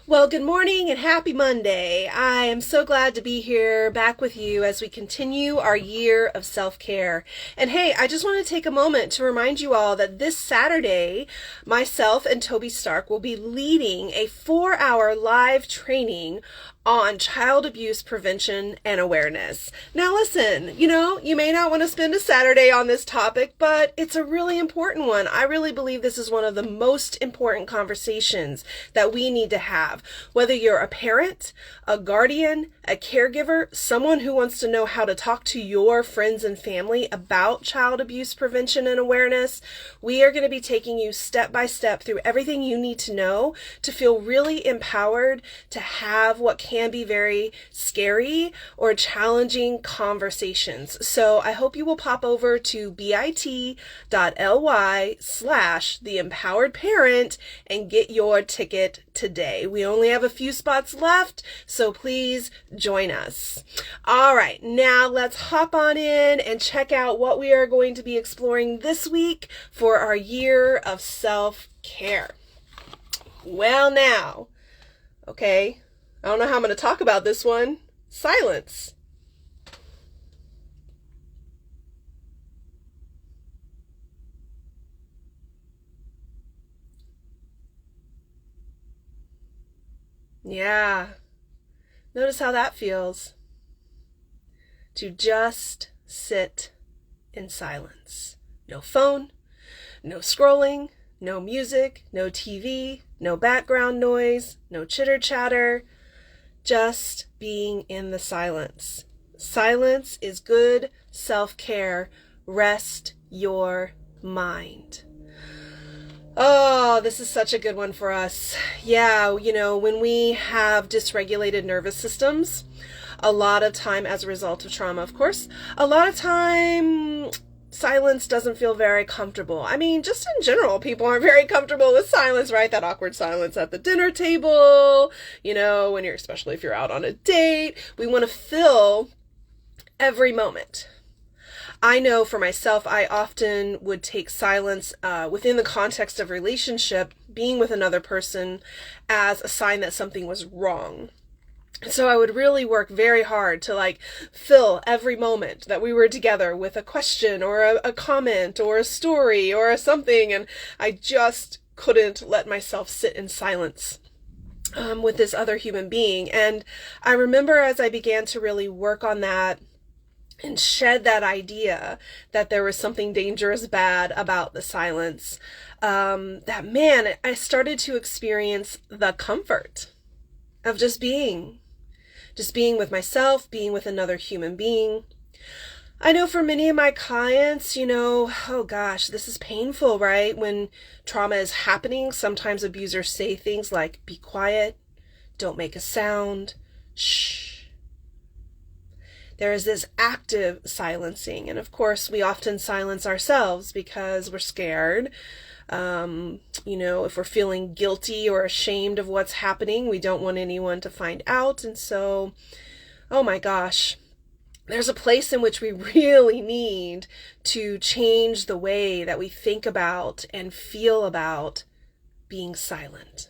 Well, good morning and happy Monday. I am so glad to be here back with you as we continue our year of self-care. And hey, I just want to take a moment to remind you all that this Saturday, myself and Toby Stark will be leading a 4-hour live training on child abuse prevention and awareness. Now listen, you may not want to spend a Saturday on this topic, but it's a really important one. I really believe this is one of the most important conversations that we need to have. Whether you're a parent, a guardian, a caregiver, someone who wants to know how to talk to your friends and family about child abuse prevention and awareness, we are going to be taking you step by step through everything you need to know to feel really empowered to have what can be very scary or challenging conversations. So I hope you will pop over to bit.ly/theempoweredparent and get your ticket today. We only have a few spots left, so please join us. All right, now let's hop on in and check out what we are going to be exploring this week for our year of self-care. Well, now, okay, I don't know how I'm going to talk about this one. Silence. Yeah. Notice how that feels. To just sit in silence. No phone, no scrolling, no music, no TV, no background noise, no chitter chatter. Just being in the silence. Silence is good self-care. Rest your mind. Oh, this is such a good one for us. Yeah, when we have dysregulated nervous systems, a lot of time as a result of trauma, of course, a lot of time silence doesn't feel very comfortable. I mean, just in general, people aren't very comfortable with silence, right? That awkward silence at the dinner table, especially if you're out on a date. We want to fill every moment. I know for myself, I often would take silence within the context of relationship, being with another person, as a sign that something was wrong. So I would really work very hard to fill every moment that we were together with a question or a comment or a story or something. And I just couldn't let myself sit in silence with this other human being. And I remember as I began to really work on that and shed that idea that there was something dangerous bad about the silence, I started to experience the comfort of just being with myself, being with another human being. I know for many of my clients, oh gosh, this is painful, right? When trauma is happening, sometimes abusers say things like, be quiet, don't make a sound, shh. There is this active silencing. And of course, we often silence ourselves because we're scared. If we're feeling guilty or ashamed of what's happening, we don't want anyone to find out. And so, oh my gosh, there's a place in which we really need to change the way that we think about and feel about being silent.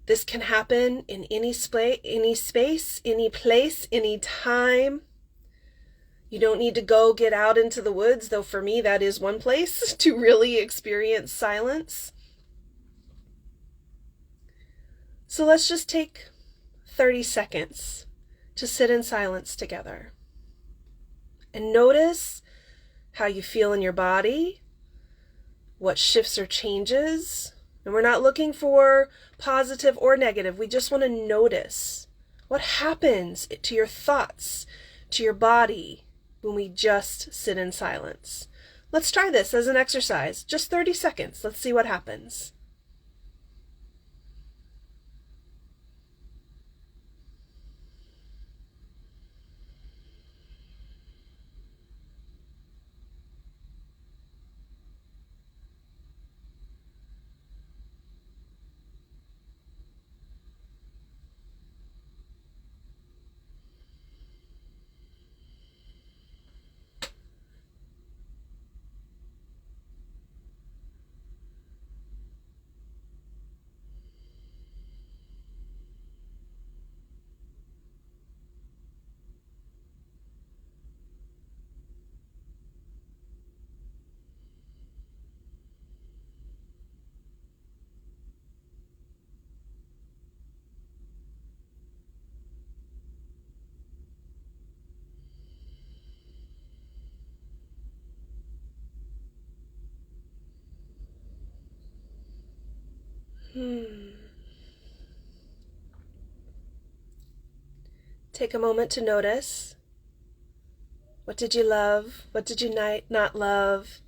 This can happen in any space, any place, any time. You don't need to go get out into the woods, though for me that is one place to really experience silence. So let's just take 30 seconds to sit in silence together. And notice how you feel in your body, what shifts or changes. And we're not looking for positive or negative. We just want to notice what happens to your thoughts, to your body when we just sit in silence. Let's try this as an exercise. Just 30 seconds. Let's see what happens. Take a moment to notice. What did you love? What did you not love?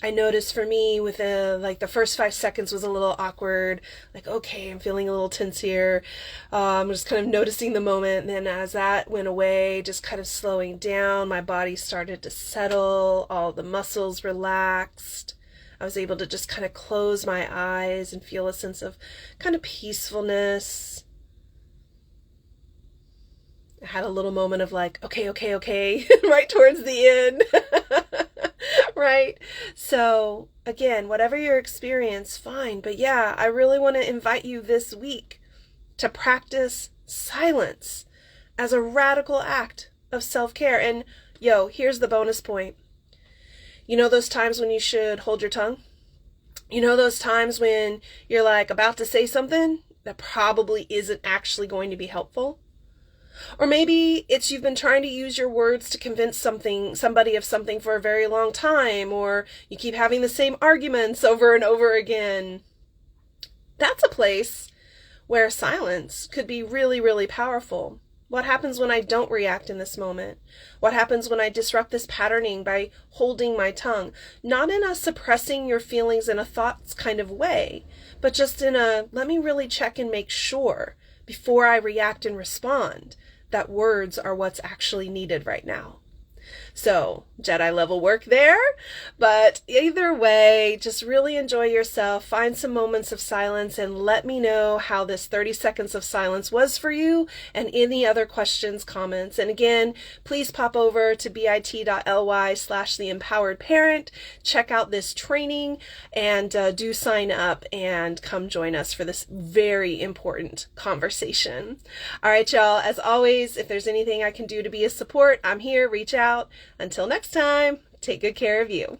I noticed for me with the first 5 seconds was a little awkward. Like, okay, I'm feeling a little tense here. I'm just kind of noticing the moment. And then as that went away, just kind of slowing down, my body started to settle. All the muscles relaxed. I was able to just kind of close my eyes and feel a sense of kind of peacefulness. I had a little moment of like, okay, right towards the end. Right? So again, whatever your experience, fine. But yeah, I really want to invite you this week to practice silence as a radical act of self-care. And here's the bonus point. You know those times when you should hold your tongue? You know those times when you're like about to say something that probably isn't actually going to be helpful? Or maybe it's you've been trying to use your words to convince somebody of something for a very long time, or you keep having the same arguments over and over again. That's a place where silence could be really, really powerful. What happens when I don't react in this moment? What happens when I disrupt this patterning by holding my tongue? Not in a suppressing your feelings in a thoughts kind of way, but just in a let me really check and make sure before I react and respond that words are what's actually needed right now. So, Jedi level work there, but either way, just really enjoy yourself, find some moments of silence, and let me know how this 30 seconds of silence was for you, and any other questions, comments. And again, please pop over to bit.ly/theempoweredparent, check out this training, and do sign up and come join us for this very important conversation. All right, y'all, as always, if there's anything I can do to be a support, I'm here, reach out. Until next time, take good care of you.